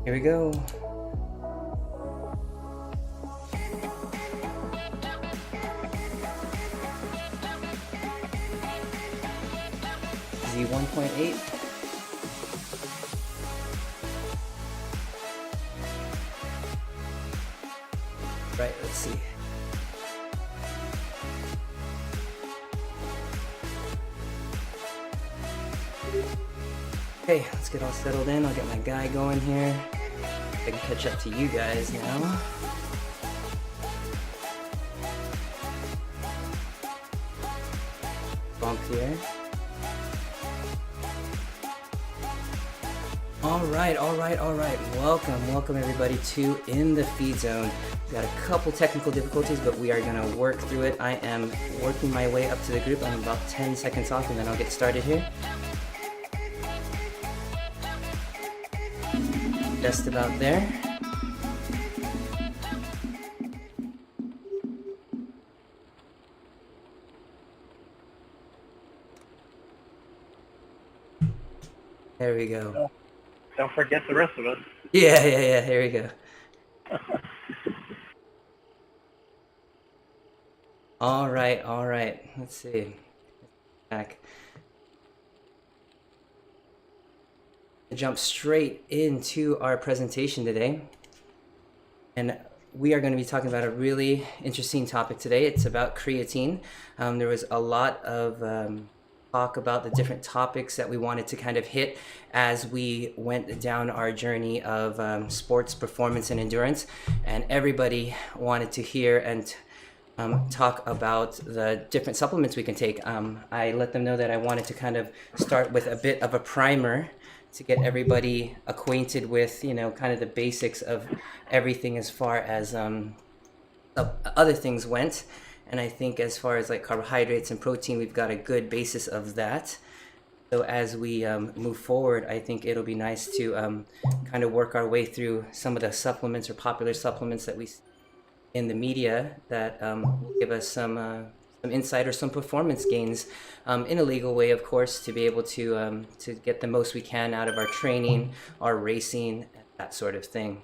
Here we go. Z 1.8. Right, let's see. Okay, let's get all settled in. I'll get my guy going here. I can catch up to you guys now. Bump here. All right. Welcome everybody to In the Feedzone. We've got a couple technical difficulties, but we are gonna work through it. I am working my way up to the group. I'm about 10 seconds off and then I'll get started here. Just about there. There we go. Don't forget the rest of us. Yeah, here we go. All right. Let's see. Back. Jump straight into our presentation today. And we are going to be talking about a really interesting topic today. It's about creatine. There was a lot of talk about the different topics that we wanted to kind of hit as we went down our journey of sports performance and endurance. And everybody wanted to hear and talk about the different supplements we can take. I let them know that I wanted to kind of start with a bit of a primer to get everybody acquainted with, kind of the basics of everything as far as other things went. And I think as far as like carbohydrates and protein, we've got a good basis of that. So as we move forward, I think it'll be nice to kind of work our way through some of the supplements or popular supplements that we see in the media that will give us some insight or some performance gains in a legal way, of course, to be able to get the most we can out of our training, our racing, that sort of thing.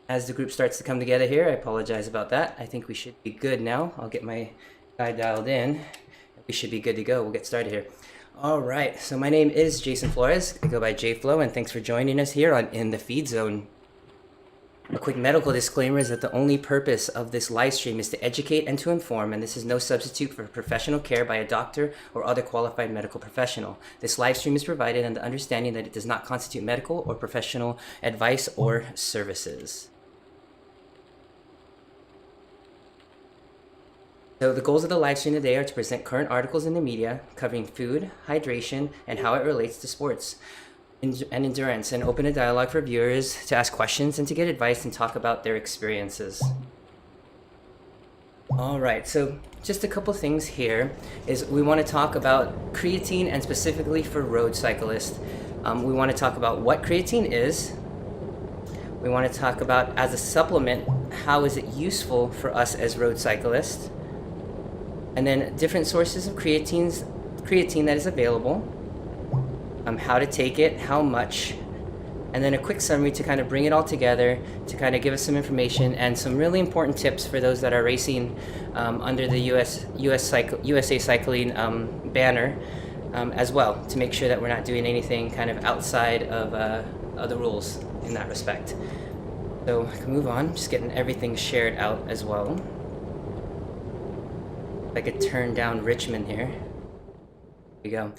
As the group starts to come together here, I apologize about that. I think we should be good now. I'll get my guy dialed in. We should be good to go. We'll get started here. All right, so my name is Jason Flores. I go by JFlow, and thanks for joining us here on In the Feedzone. A quick medical disclaimer is that the only purpose of this live stream is to educate and to inform, and this is no substitute for professional care by a doctor or other qualified medical professional. This live stream is provided on the understanding that it does not constitute medical or professional advice or services. So the goals of the live stream today are to present current articles in the media covering food, hydration, and how it relates to sports and endurance, and open a dialogue for viewers to ask questions and to get advice and talk about their experiences. All right, so just a couple things here is we want to talk about creatine, and specifically for road cyclists. We want to talk about what creatine is. We want to talk about, as a supplement, how is it useful for us as road cyclists, and then different sources of creatine that is available, how to take it, how much, and then a quick summary to kind of bring it all together to kind of give us some information and some really important tips for those that are racing under the USA Cycling banner as well, to make sure that we're not doing anything kind of outside of the rules in that respect. So I can move on, just getting everything shared out as well. If I could turn down Richmond here. There we go.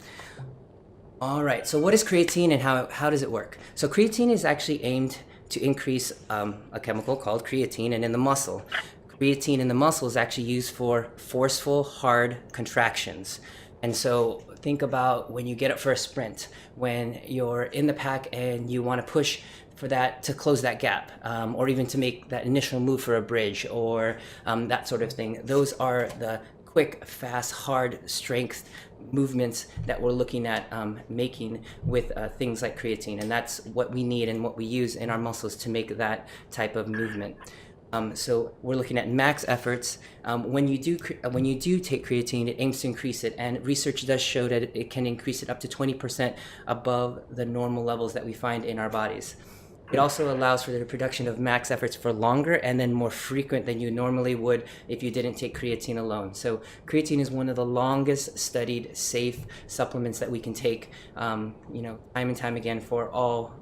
All right, so what is creatine and how does it work? So creatine is actually aimed to increase a chemical called creatine in the muscle. Creatine in the muscle is actually used for forceful, hard contractions. And so think about when you get up for a sprint, when you're in the pack and you want to push for that, to close that gap, or even to make that initial move for a bridge, or that sort of thing. Those are the quick, fast, hard strength movements that we're looking at making with things like creatine, and that's what we need and what we use in our muscles to make that type of movement. So we're looking at max efforts. When you do take creatine, it aims to increase it, and research does show that it can increase it up to 20% above the normal levels that we find in our bodies. It also allows for the production of max efforts for longer and then more frequent than you normally would if you didn't take creatine alone. So creatine is one of the longest studied safe supplements that we can take, time and time again for all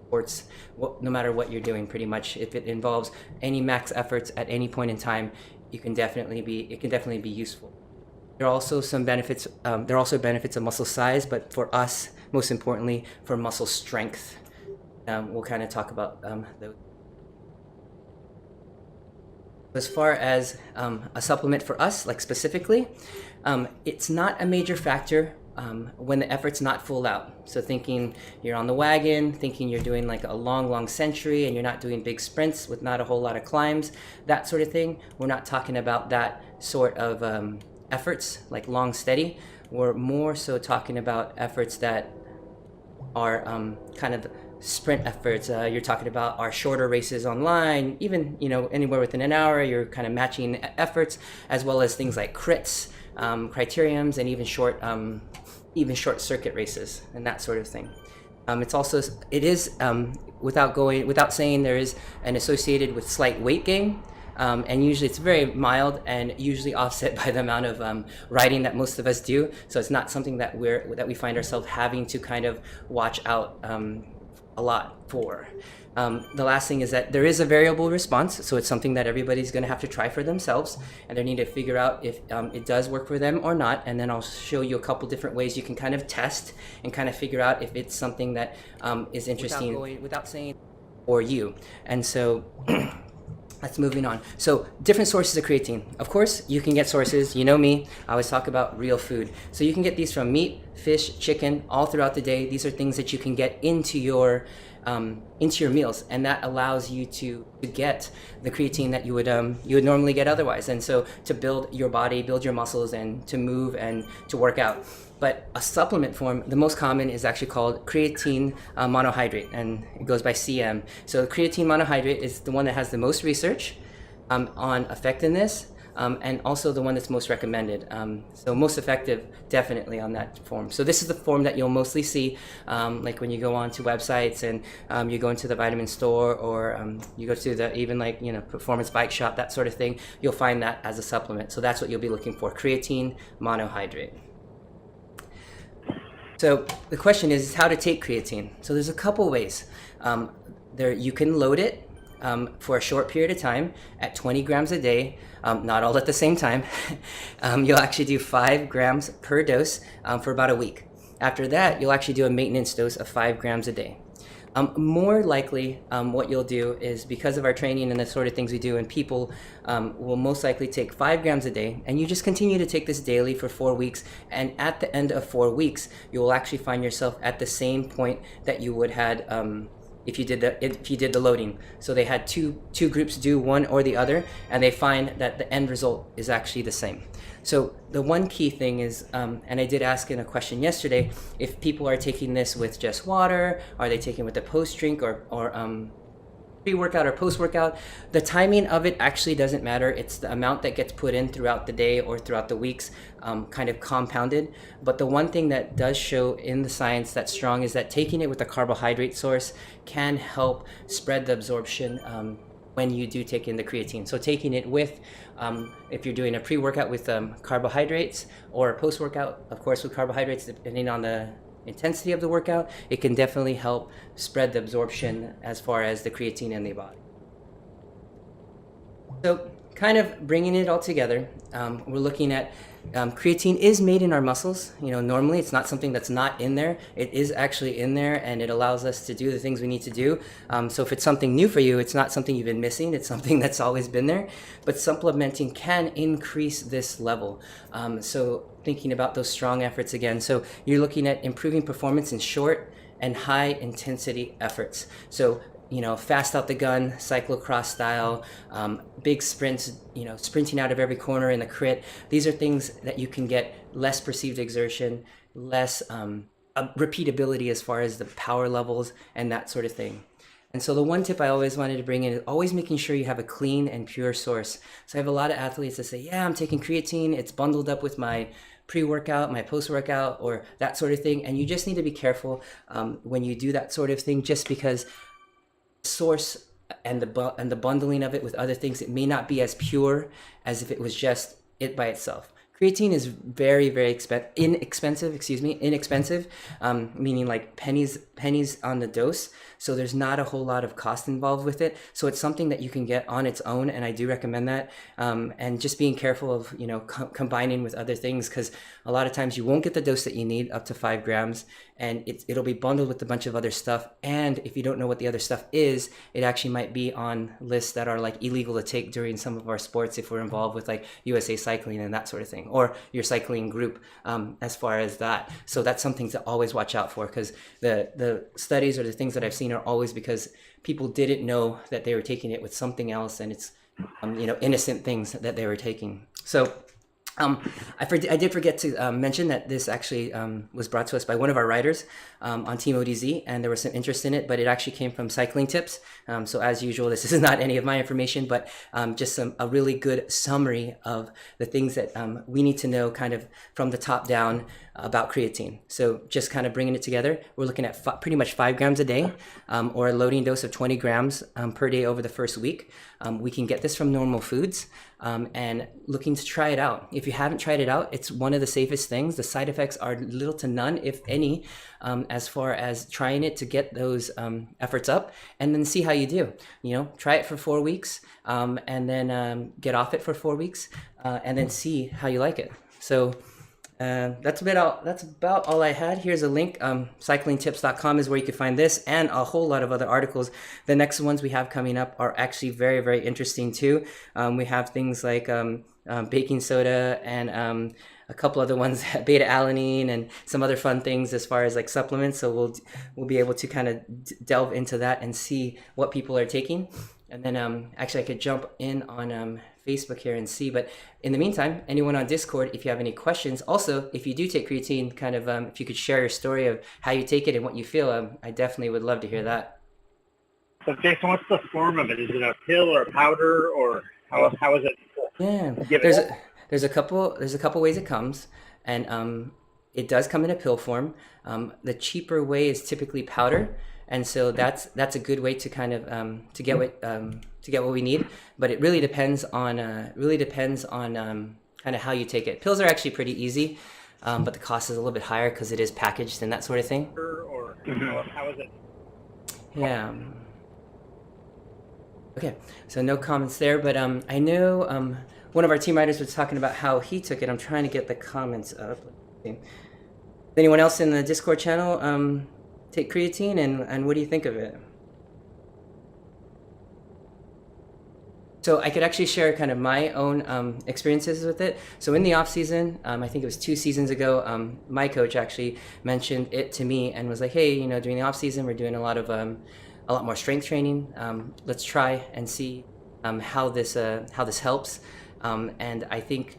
sports, no matter what you're doing pretty much. If it involves any max efforts at any point in time, it can definitely be useful. There are also some benefits. There are also benefits of muscle size, but for us, most importantly, for muscle strength. We'll kind of talk about those. As far as a supplement for us, like specifically, it's not a major factor when the effort's not full out. So thinking you're on the wagon, thinking you're doing like a long century and you're not doing big sprints with not a whole lot of climbs, that sort of thing. We're not talking about that sort of efforts, like long steady. We're more so talking about efforts that are kind of sprint efforts. You're talking about our shorter races online, even anywhere within an hour. You're kind of matching efforts, as well as things like crits, criteriums, and even short circuit races and that sort of thing. Without saying, there is an associated with slight weight gain. And usually it's very mild and usually offset by the amount of riding that most of us do. So it's not something that we find ourselves having to kind of watch out a lot for. The last thing is that there is a variable response, so it's something that everybody's going to have to try for themselves, and they need to figure out if it does work for them or not. And then I'll show you a couple different ways you can kind of test and kind of figure out if it's something that is interesting without saying for you. And so let's moving on. So different sources of creatine. Of course, you can get sources. You know me, I always talk about real food. So you can get these from meat, fish, chicken, all throughout the day. These are things that you can get into your meals, and that allows you to get the creatine that you would normally get otherwise. And so to build your body, build your muscles, and to move and to work out. But a supplement form, the most common, is actually called creatine monohydrate, and it goes by CM. So creatine monohydrate is the one that has the most research on effectiveness, and also the one that's most recommended. So most effective, definitely on that form. So this is the form that you'll mostly see, like when you go onto websites and you go into the vitamin store, or you go to the performance bike shop, that sort of thing. You'll find that as a supplement. So that's what you'll be looking for: creatine monohydrate. So the question is how to take creatine. So there's a couple ways. You can load it for a short period of time at 20 grams a day, not all at the same time. You'll actually do 5 grams per dose for about a week. After that, you'll actually do a maintenance dose of 5 grams a day. More likely, what you'll do is, because of our training and the sort of things we do, and people will most likely take 5 grams a day, and you just continue to take this daily for 4 weeks. And at the end of 4 weeks, you will actually find yourself at the same point that you would had if you did the loading. So they had two groups do one or the other, and they find that the end result is actually the same. So the one key thing is, and I did ask in a question yesterday, if people are taking this with just water, are they taking it with a post drink or pre-workout or post-workout? The timing of it actually doesn't matter. It's the amount that gets put in throughout the day or throughout the weeks, kind of compounded. But the one thing that does show in the science that's strong is that taking it with a carbohydrate source can help spread the absorption when you do take in the creatine. So taking it with, if you're doing a pre-workout with carbohydrates, or a post-workout, of course, with carbohydrates, depending on the intensity of the workout, it can definitely help spread the absorption as far as the creatine in the body. So kind of bringing it all together, we're looking at creatine is made in our muscles. Normally it's not something that's not in there. It is actually in there, and it allows us to do the things we need to do. So if it's something new for you, it's not something you've been missing. It's something that's always been there. But supplementing can increase this level. So thinking about those strong efforts again. So you're looking at improving performance in short and high intensity efforts. So fast out the gun, cyclocross style, big sprints, sprinting out of every corner in the crit. These are things that you can get less perceived exertion, less repeatability as far as the power levels and that sort of thing. And so the one tip I always wanted to bring in is always making sure you have a clean and pure source. So I have a lot of athletes that say, yeah, I'm taking creatine, it's bundled up with my pre-workout, my post-workout, or that sort of thing. And you just need to be careful when you do that sort of thing, just because source and the bundling of it with other things, it may not be as pure as if it was just it by itself. Creatine is very, very inexpensive. Inexpensive, meaning like pennies on the dose. So there's not a whole lot of cost involved with it. So it's something that you can get on its own, and I do recommend that. And just being careful of combining with other things, because a lot of times you won't get the dose that you need, up to 5 grams, and it'll be bundled with a bunch of other stuff. And if you don't know what the other stuff is, it actually might be on lists that are like illegal to take during some of our sports if we're involved with like USA Cycling and that sort of thing, or your cycling group, as far as that. So that's something to always watch out for, because the studies or the things that I've seen are always because people didn't know that they were taking it with something else, and it's innocent things that they were taking. So I did forget to mention that this actually was brought to us by one of our writers on Team ODZ, and there was some interest in it, but it actually came from Cycling Tips. So as usual, this is not any of my information, but just a really good summary of the things that we need to know kind of from the top down about creatine. So just kind of bringing it together, we're looking at pretty much 5 grams a day, or a loading dose of 20 grams per day over the first week. We can get this from normal foods, and looking to try it out. If you haven't tried it out, it's one of the safest things. The side effects are little to none, if any, as far as trying it to get those efforts up, and then see how you do. Try it for 4 weeks, and then get off it for 4 weeks, and then see how you like it. So that's about all I had. Here's a link. Cyclingtips.com is where you can find this and a whole lot of other articles. The next ones we have coming up are actually very, very interesting too. We have things like baking soda and a couple other ones, beta alanine, and some other fun things as far as like supplements. So we'll be able to kind of delve into that and see what people are taking. And then actually I could jump in on Facebook here and see. But in the meantime, anyone on Discord, if you have any questions, also if you do take creatine, kind of if you could share your story of how you take it and what you feel, I definitely would love to hear that. So Jason, what's the form of it? Is it a pill or a powder, or how is it? Yeah, there's a couple ways it comes, and it does come in a pill form. The cheaper way is typically powder. And so that's a good way to kind of to get what we need, but it really depends on kind of how you take it. Pills are actually pretty easy, but the cost is a little bit higher because it is packaged and that sort of thing. Or how is it? Yeah. Okay, so no comments there, but I know one of our team writers was talking about how he took it. I'm trying to get the comments up. Anyone else in the Discord channel take creatine, and what do you think of it? So I could actually share kind of my own experiences with it. So in the off season, I think it was 2 seasons ago, my coach actually mentioned it to me and was like, hey, during the off season, we're doing a lot more strength training. Let's try and see how this helps. And I think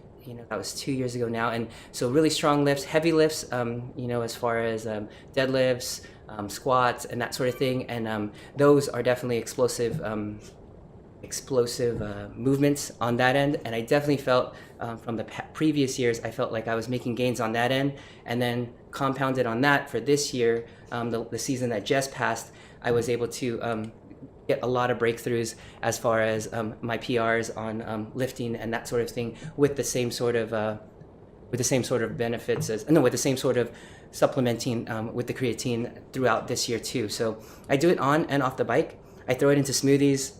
that was 2 years ago now. And so really strong lifts, heavy lifts, as far as deadlifts, squats, and that sort of thing. And those are definitely explosive movements on that end. And I definitely felt from the previous years, I felt like I was making gains on that end. And then compounded on that for this year, the season that just passed, I was able to get a lot of breakthroughs as far as my PRs on lifting and that sort of thing, with the same sort of benefits with the same sort of supplementing with the creatine throughout this year too. So I do it on and off the bike. I throw it into smoothies.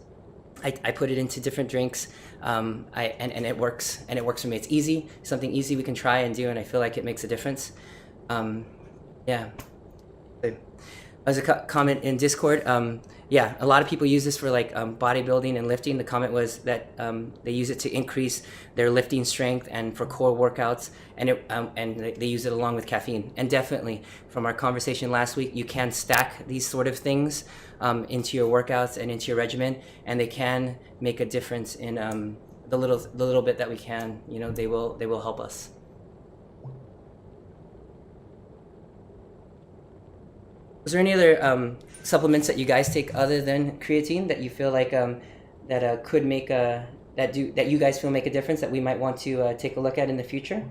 I put it into different drinks. And it works. And it works for me. It's easy, something easy we can try and do, and I feel like it makes a difference. Yeah. As a comment in Discord, yeah, a lot of people use this for like bodybuilding and lifting. The comment was that they use it to increase their lifting strength and for core workouts, and they use it along with caffeine. And definitely, from our conversation last week, you can stack these sort of things into your workouts and into your regimen, and they can make a difference in the little bit that we can. They will help us. Was there any other supplements that you guys take other than creatine that you feel like that could make that you guys feel make a difference that we might want to take a look at in the future?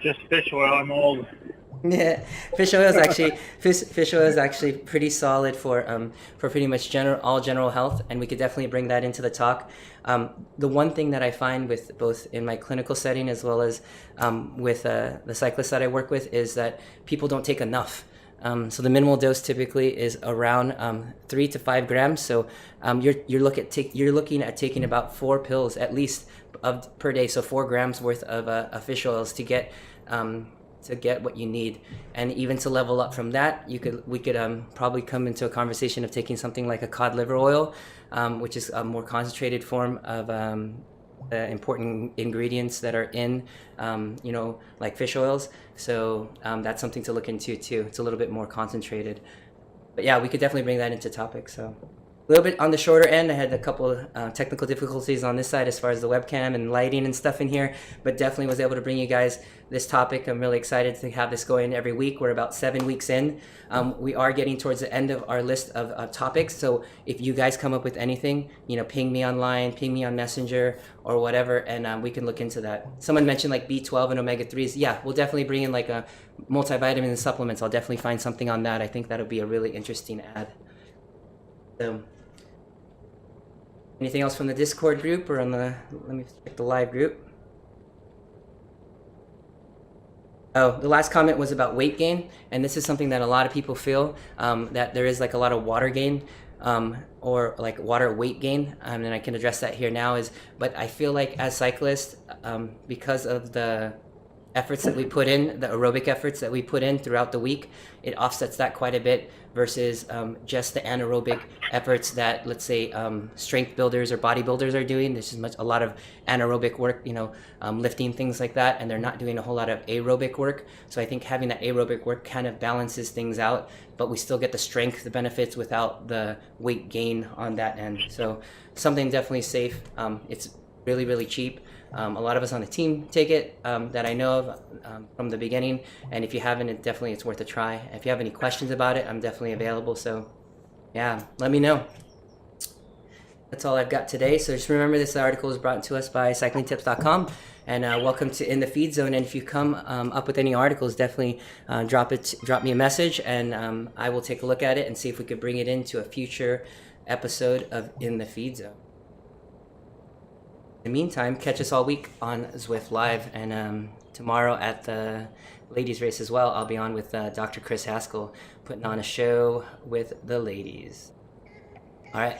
Just fish oil. I'm old. Yeah, fish oil is actually pretty solid for pretty much all general health, and we could definitely bring that into the talk. The one thing that I find with both in my clinical setting as well as with the cyclists that I work with is that people don't take enough. So the minimal dose typically is around 3 to 5 grams. So you're looking at taking about 4 pills at least per day. So 4 grams worth of fish oils to get what you need. And even to level up from that, we could probably come into a conversation of taking something like a cod liver oil, which is a more concentrated form of the important ingredients that are in like fish oils. So that's something to look into too. It's a little bit more concentrated, but yeah, we could definitely bring that into topic. So a little bit on the shorter end. I had a couple technical difficulties on this side as far as the webcam and lighting and stuff in here, but definitely was able to bring you guys this topic. I'm really excited to have this going every week. We're about 7 weeks in. We are getting towards the end of our list of topics. So if you guys come up with anything, ping me online, ping me on Messenger or whatever, and we can look into that. Someone mentioned like B12 and omega-3s. Yeah, we'll definitely bring in like a multivitamin and supplements. I'll definitely find something on that. I think that'll be a really interesting ad. So anything else from the Discord group or let me check the live group. Oh, the last comment was about weight gain, and this is something that a lot of people feel, that there is like a lot of water gain, or like water weight gain, and I can address that here now. But I feel like as cyclists, because of the efforts that we put in, the aerobic efforts that we put in throughout the week, it offsets that quite a bit versus just the anaerobic efforts that, let's say, strength builders or bodybuilders are doing. There's just a lot of anaerobic work, lifting things like that, and they're not doing a whole lot of aerobic work. So I think having that aerobic work kind of balances things out, but we still get the strength, the benefits without the weight gain on that end. So something definitely safe. It's really, really cheap. A lot of us on the team take it that I know of from the beginning, and if you haven't, it's worth a try. If you have any questions about it, I'm definitely available. So yeah, let me know. That's all I've got today. So just remember, this article is brought to us by cyclingtips.com, and welcome to In the Feedzone. And if you come up with any articles, definitely drop me a message, and I will take a look at it and see if we could bring it into a future episode of In the Feedzone. In the meantime, catch us all week on Zwift Live, and tomorrow at the ladies race as well, I'll be on with Dr. Chris Haskell, putting on a show with the ladies. All right.